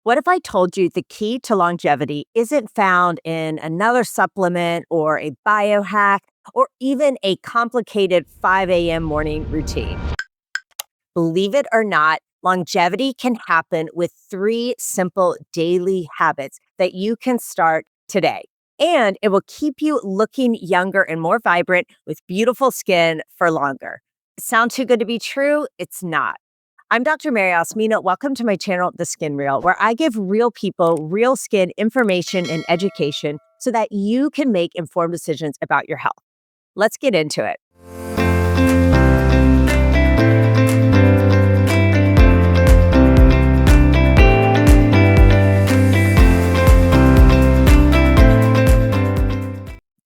What if I told you the key to longevity isn't found in another supplement or a biohack or even a complicated 5 a.m. morning routine? Believe it or not, longevity can happen with three simple daily habits that you can start today. And it will keep you looking younger and more vibrant with beautiful skin for longer. Sound too good to be true? It's not. I'm Dr. Mina. Welcome to my channel, The Skin Reel, where I give real people real skin information and education so that you can make informed decisions about your health. Let's get into it.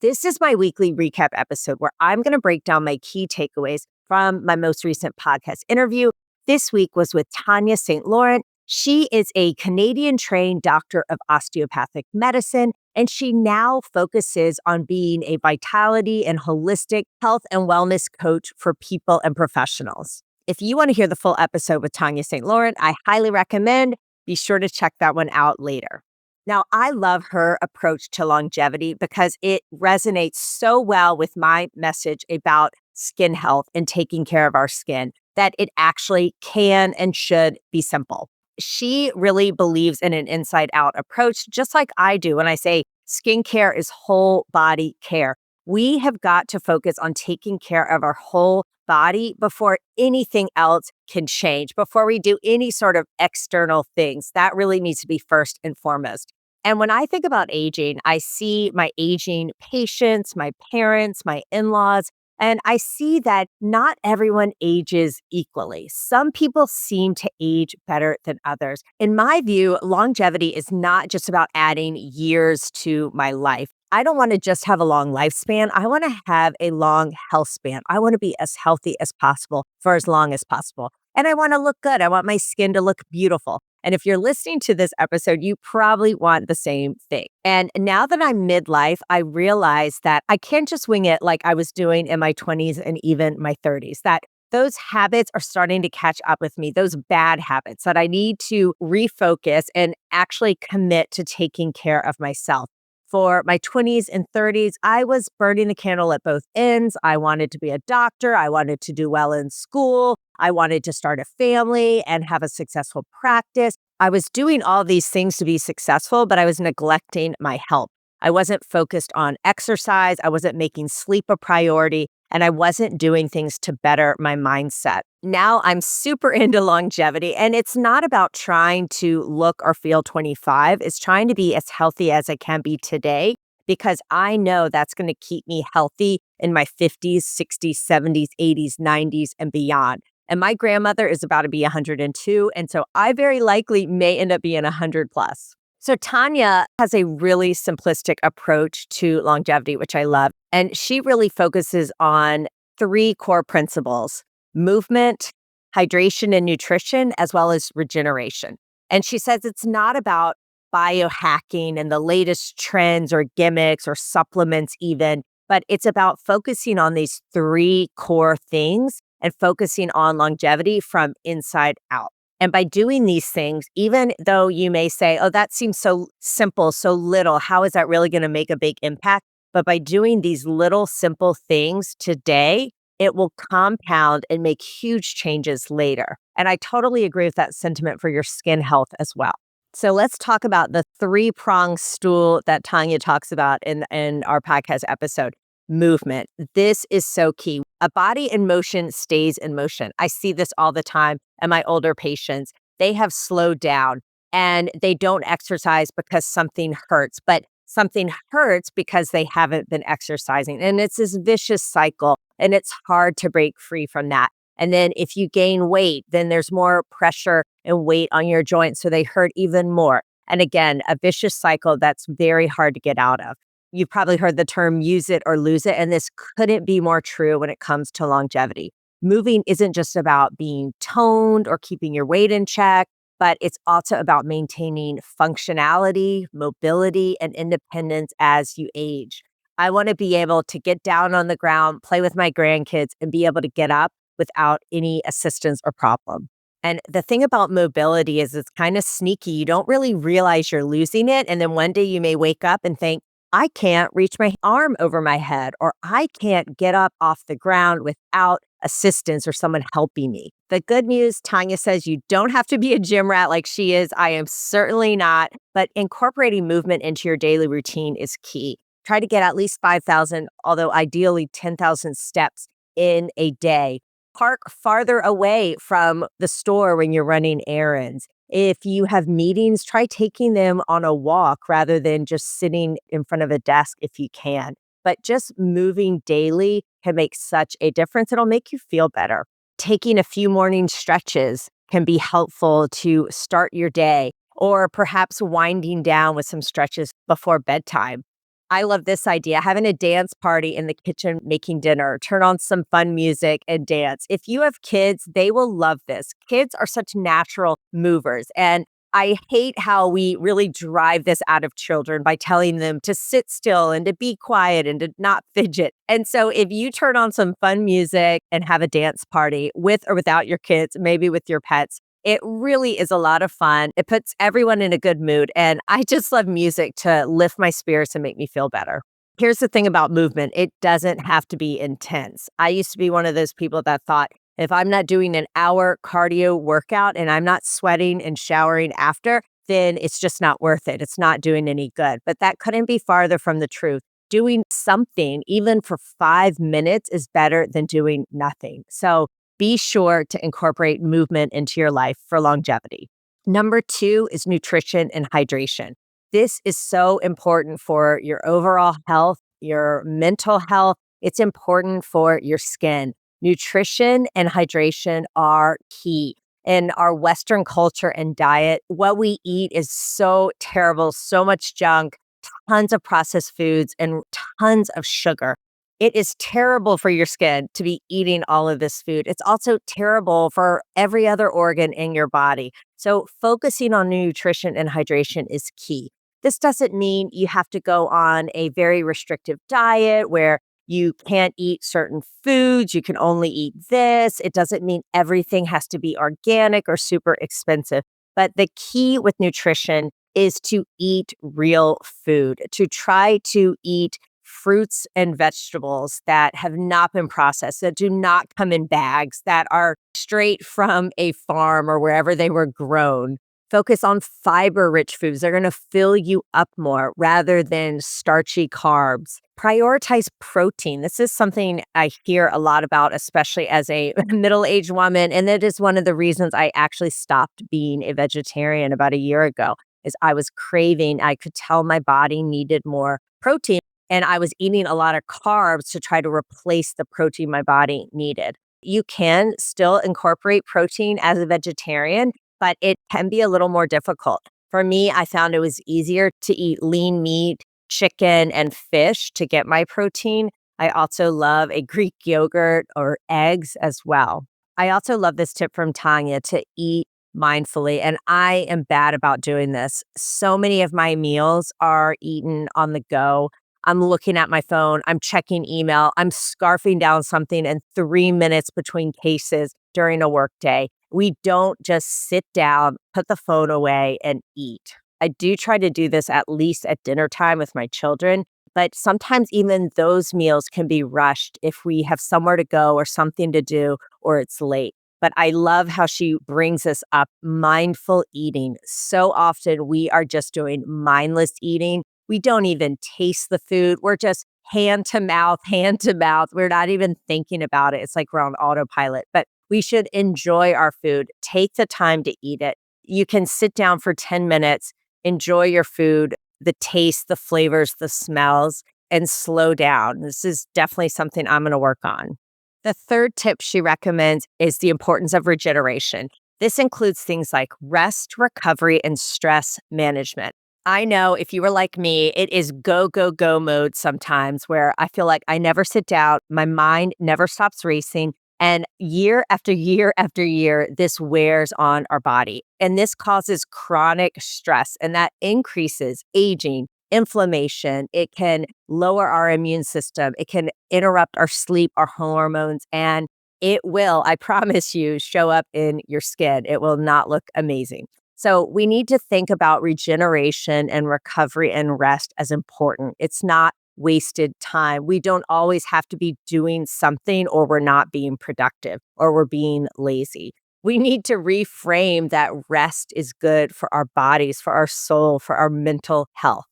This is my weekly recap episode where I'm going to break down my key takeaways from my most recent podcast interview. This week was with Tanya St. Laurent. She is a Canadian trained doctor of osteopathic medicine, and she now focuses on being a vitality and holistic health and wellness coach for people and professionals. If you want to hear the full episode with Tanya St. Laurent, I highly recommend. Be sure to check that one out later. Now, I love her approach to longevity because it resonates so well with my message about skin health and taking care of our skin that it actually can and should be simple. She really believes in an inside out approach, just like I do when I say skincare is whole body care. We have got to focus on taking care of our whole body before anything else can change, before we do any sort of external things. That really needs to be first and foremost. And when I think about aging, I see my aging patients, my parents, my in-laws, and I see that not everyone ages equally. Some people seem to age better than others. In my view, longevity is not just about adding years to my life. I don't want to just have a long lifespan. I want to have a long health span. I want to be as healthy as possible for as long as possible. And I want to look good. I want my skin to look beautiful. And if you're listening to this episode, you probably want the same thing. And now that I'm midlife, I realize that I can't just wing it like I was doing in my 20s and even my 30s, that those habits are starting to catch up with me, those bad habits that I need to refocus and actually commit to taking care of myself. For my 20s and 30s, I was burning the candle at both ends. I wanted to be a doctor. I wanted to do well in school. I wanted to start a family and have a successful practice. I was doing all these things to be successful, but I was neglecting my health. I wasn't focused on exercise. I wasn't making sleep a priority, and I wasn't doing things to better my mindset. Now I'm super into longevity, and it's not about trying to look or feel 25. It's trying to be as healthy as I can be today because I know that's going to keep me healthy in my 50s, 60s, 70s, 80s, 90s, and beyond. And my grandmother is about to be 102, and so I very likely may end up being 100 plus. So Tanya has a really simplistic approach to longevity, which I love. And she really focuses on three core principles: movement, hydration and nutrition, as well as regeneration. And she says it's not about biohacking and the latest trends or gimmicks or supplements even, but it's about focusing on these three core things and focusing on longevity from inside out. And by doing these things, even though you may say, oh, that seems so simple, so little, how is that really going to make a big impact? But by doing these little simple things today, it will compound and make huge changes later. And I totally agree with that sentiment for your skin health as well. So let's talk about the three-pronged stool that Tanya talks about in our podcast episode. Movement. This is so key. A body in motion stays in motion. I see this all the time in my older patients. They have slowed down and they don't exercise because something hurts, but something hurts because they haven't been exercising. And it's this vicious cycle, and it's hard to break free from that. And then if you gain weight, then there's more pressure and weight on your joints, so they hurt even more. And again, a vicious cycle that's very hard to get out of. You've probably heard the term use it or lose it, and this couldn't be more true when it comes to longevity. Moving isn't just about being toned or keeping your weight in check, but it's also about maintaining functionality, mobility, and independence as you age. I want to be able to get down on the ground, play with my grandkids, and be able to get up without any assistance or problem. And the thing about mobility is it's kind of sneaky. You don't really realize you're losing it. And then one day you may wake up and think, I can't reach my arm over my head, or I can't get up off the ground without assistance or someone helping me. The good news, Tanya says you don't have to be a gym rat like she is. I am certainly not, but incorporating movement into your daily routine is key. Try to get at least 5,000, although ideally 10,000 steps in a day. Park farther away from the store when you're running errands. If you have meetings, try taking them on a walk rather than just sitting in front of a desk if you can. But just moving daily can make such a difference. It'll make you feel better. Taking a few morning stretches can be helpful to start your day, or perhaps winding down with some stretches before bedtime. I love this idea, having a dance party in the kitchen, making dinner, turn on some fun music and dance. If you have kids, they will love this. Kids are such natural movers. And I hate how we really drive this out of children by telling them to sit still and to be quiet and to not fidget. And so if you turn on some fun music and have a dance party with or without your kids, maybe with your pets, it really is a lot of fun. It puts everyone in a good mood. And I just love music to lift my spirits and make me feel better. Here's the thing about movement, it doesn't have to be intense. I used to be one of those people that thought if I'm not doing an hour cardio workout and I'm not sweating and showering after, then it's just not worth it. It's not doing any good. But that couldn't be farther from the truth. Doing something, even for 5 minutes, is better than doing nothing. So be sure to incorporate movement into your life for longevity. Number 2 is nutrition and hydration. This is so important for your overall health, your mental health. It's important for your skin. Nutrition and hydration are key. In our Western culture and diet, what we eat is so terrible, so much junk, tons of processed foods, and tons of sugar. It is terrible for your skin to be eating all of this food. It's also terrible for every other organ in your body. So, focusing on nutrition and hydration is key. This doesn't mean you have to go on a very restrictive diet where you can't eat certain foods, you can only eat this. It doesn't mean everything has to be organic or super expensive. But the key with nutrition is to eat real food, to try to eat fruits and vegetables that have not been processed, that do not come in bags, that are straight from a farm or wherever they were grown. Focus on fiber-rich foods. They're going to fill you up more rather than starchy carbs. Prioritize protein. This is something I hear a lot about, especially as a middle-aged woman. And it is one of the reasons I actually stopped being a vegetarian about a year ago, is I was craving, I could tell my body needed more protein. And I was eating a lot of carbs to try to replace the protein my body needed. You can still incorporate protein as a vegetarian, but it can be a little more difficult. For me, I found it was easier to eat lean meat, chicken, and fish to get my protein. I also love a Greek yogurt or eggs as well. I also love this tip from Tanya to eat mindfully, and I am bad about doing this. So many of my meals are eaten on the go. I'm looking at my phone, I'm checking email, I'm scarfing down something in 3 minutes between cases during a workday. We don't just sit down, put the phone away, and eat. I do try to do this at least at dinner time with my children, but sometimes even those meals can be rushed if we have somewhere to go or something to do or it's late. But I love how she brings us up mindful eating. So often we are just doing mindless eating. We don't even taste the food. We're just hand to mouth, hand to mouth. We're not even thinking about it. It's like we're on autopilot. But we should enjoy our food. Take the time to eat it. You can sit down for 10 minutes, enjoy your food, the taste, the flavors, the smells, and slow down. This is definitely something I'm going to work on. The third tip she recommends is the importance of regeneration. This includes things like rest, recovery, and stress management. I know if you were like me, it is go, go, go mode sometimes where I feel like I never sit down. My mind never stops racing. And year after year after year, this wears on our body. And this causes chronic stress, and that increases aging, inflammation. It can lower our immune system. It can interrupt our sleep, our hormones, and it will, I promise you, show up in your skin. It will not look amazing. So we need to think about regeneration and recovery and rest as important. It's not wasted time. We don't always have to be doing something or we're not being productive or we're being lazy. We need to reframe that rest is good for our bodies, for our soul, for our mental health.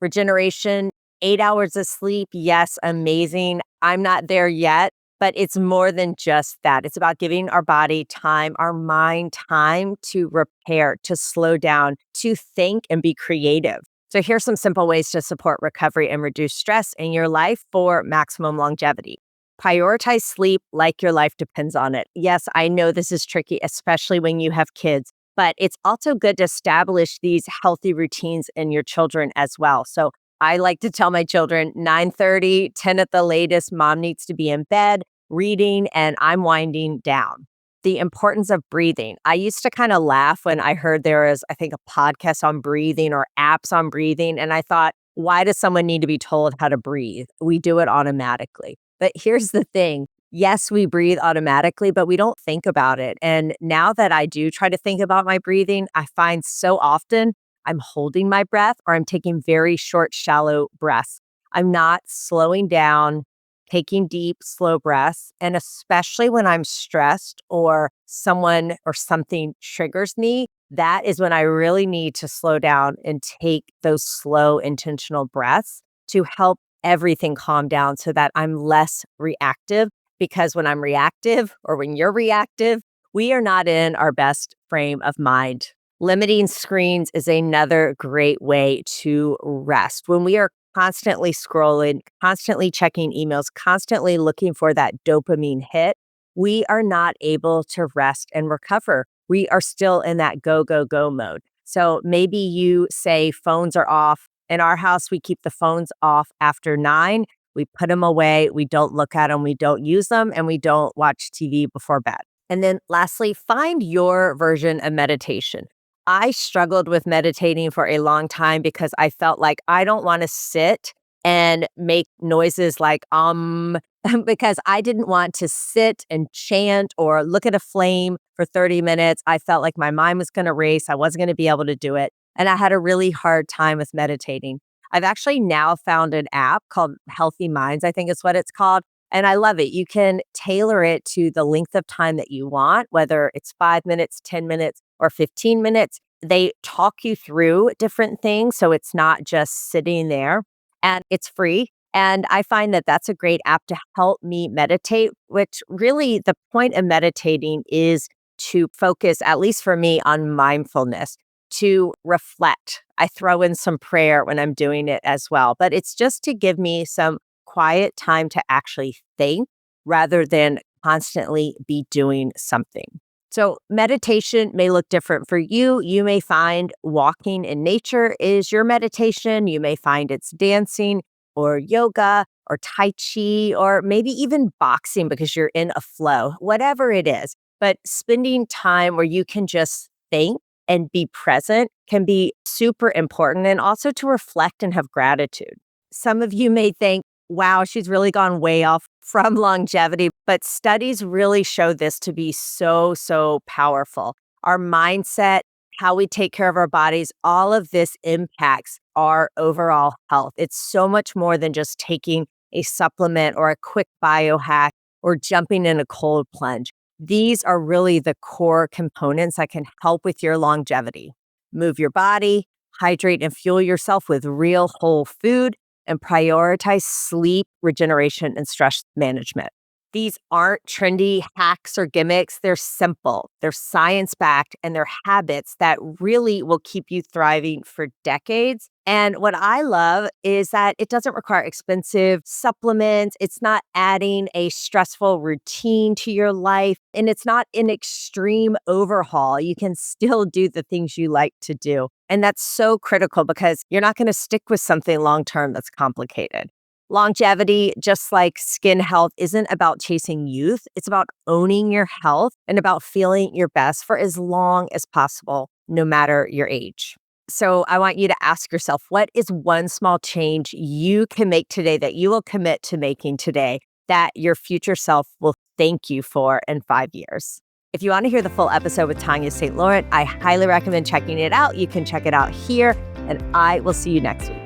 Regeneration, 8 hours of sleep, yes, amazing. I'm not there yet, but it's more than just that. It's about giving our body time, our mind time to repair, to slow down, to think and be creative. So here's some simple ways to support recovery and reduce stress in your life for maximum longevity. Prioritize sleep like your life depends on it. Yes, I know this is tricky, especially when you have kids, but it's also good to establish these healthy routines in your children as well. So I like to tell my children 9:30, 10 at the latest, mom needs to be in bed, reading, and I'm winding down. The importance of breathing. I used to kind of laugh when I heard there is, I think, a podcast on breathing or apps on breathing. And I thought, why does someone need to be told how to breathe? We do it automatically. But here's the thing. Yes, we breathe automatically, but we don't think about it. And now that I do try to think about my breathing, I find so often I'm holding my breath or I'm taking very short, shallow breaths. I'm not slowing down, taking deep, slow breaths. And especially when I'm stressed or someone or something triggers me, that is when I really need to slow down and take those slow, intentional breaths to help everything calm down so that I'm less reactive. Because when I'm reactive or when you're reactive, we are not in our best frame of mind. Limiting screens is another great way to rest. When we are constantly scrolling, constantly checking emails, constantly looking for that dopamine hit, we are not able to rest and recover. We are still in that go, go, go mode. So maybe you say phones are off. In our house, we keep the phones off after 9. We put them away. We don't look at them. We don't use them. And we don't watch TV before bed. And then lastly, find your version of meditation. I struggled with meditating for a long time because I felt like I don't want to sit and make noises like because I didn't want to sit and chant or look at a flame for 30 minutes. I felt like my mind was going to race. I wasn't going to be able to do it. And I had a really hard time with meditating. I've actually now found an app called Healthy Minds, I think is what it's called. And I love it. You can tailor it to the length of time that you want, whether it's 5 minutes, 10 minutes, or 15 minutes. They talk you through different things. So it's not just sitting there and it's free. And I find that that's a great app to help me meditate, which really the point of meditating is to focus, at least for me, on mindfulness, to reflect. I throw in some prayer when I'm doing it as well, but it's just to give me some quiet time to actually think rather than constantly be doing something. So meditation may look different for you. You may find walking in nature is your meditation. You may find it's dancing or yoga or tai chi or maybe even boxing because you're in a flow, whatever it is. But spending time where you can just think and be present can be super important, and also to reflect and have gratitude. Some of you may think, wow, she's really gone way off from longevity, but studies really show this to be so, so powerful. Our mindset, how we take care of our bodies, all of this impacts our overall health. It's so much more than just taking a supplement or a quick biohack or jumping in a cold plunge. These are really the core components that can help with your longevity. Move your body, hydrate and fuel yourself with real whole food, and prioritize sleep, regeneration, and stress management. These aren't trendy hacks or gimmicks. They're simple, they're science-backed, and they're habits that really will keep you thriving for decades. And what I love is that it doesn't require expensive supplements. It's not adding a stressful routine to your life, and it's not an extreme overhaul. You can still do the things you like to do. And that's so critical because you're not going to stick with something long-term that's complicated. Longevity, just like skin health, isn't about chasing youth. It's about owning your health and about feeling your best for as long as possible, no matter your age. So I want you to ask yourself, what is one small change you can make today that you will commit to making today that your future self will thank you for in 5 years. If you want to hear the full episode with Tanya St. Laurent, I highly recommend checking it out. You can check it out here, and I will see you next week.